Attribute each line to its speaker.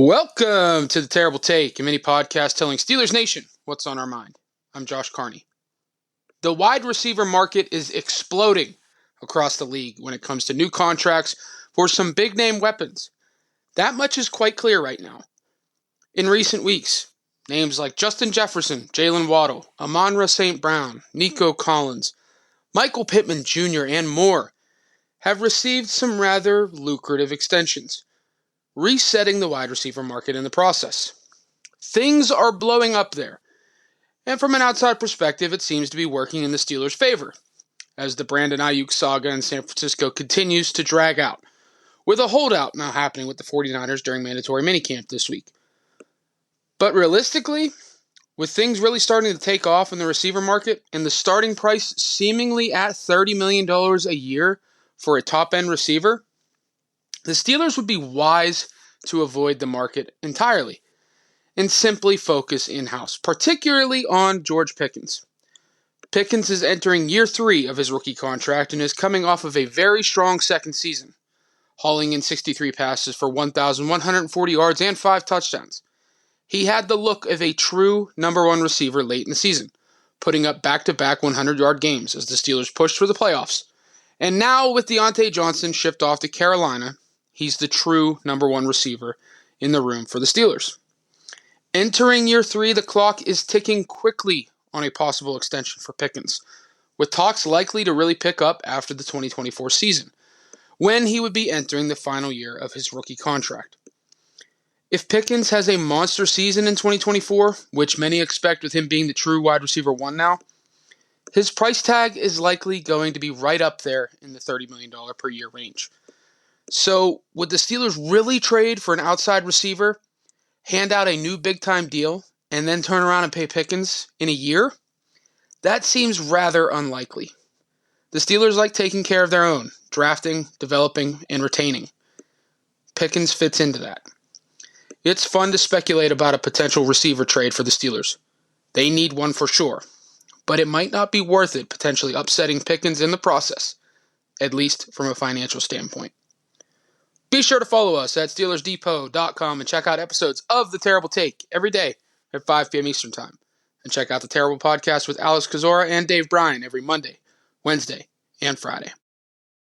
Speaker 1: Welcome to the Terrible Take, a mini podcast telling Steelers Nation what's on our mind. I'm Josh Carney. The wide receiver market is exploding across the league when it comes to new contracts for some big name weapons. That much is quite clear right now. In recent weeks, names like Justin Jefferson, Jalen Waddle, Amon-Ra St. Brown, Nico Collins, Michael Pittman Jr., and more have received some rather lucrative extensions, resetting the wide receiver market in the process. Things are blowing up there, and from an outside perspective, it seems to be working in the Steelers' favor, as the Brandon Ayuk saga in San Francisco continues to drag out, with a holdout now happening with the 49ers during mandatory minicamp this week. But realistically, with things really starting to take off in the receiver market and the starting price seemingly at $30 million a year for a top-end receiver, the Steelers would be wise to avoid the market entirely and simply focus in-house, particularly on George Pickens. Pickens is entering year 3 of his rookie contract and is coming off of a very strong second season, hauling in 63 passes for 1,140 yards and 5 touchdowns. He had the look of a true number one receiver late in the season, putting up back-to-back 100-yard games as the Steelers pushed for the playoffs. And now with Deontay Johnson shipped off to Carolina, he's the true number one receiver in the room for the Steelers. Entering year 3, the clock is ticking quickly on a possible extension for Pickens, with talks likely to really pick up after the 2024 season, when he would be entering the final year of his rookie contract. If Pickens has a monster season in 2024, which many expect with him being the true wide receiver 1 now, his price tag is likely going to be right up there in the $30 million per year range. So, would the Steelers really trade for an outside receiver, hand out a new big-time deal, and then turn around and pay Pickens in a year? That seems rather unlikely. The Steelers like taking care of their own, drafting, developing, and retaining. Pickens fits into that. It's fun to speculate about a potential receiver trade for the Steelers. They need one for sure, but it might not be worth it potentially upsetting Pickens in the process, at least from a financial standpoint. Be sure to follow us at SteelersDepot.com and check out episodes of The Terrible Take every day at 5 p.m. Eastern Time. And check out The Terrible Podcast with Alex Kozora and Dave Bryan every Monday, Wednesday, and Friday.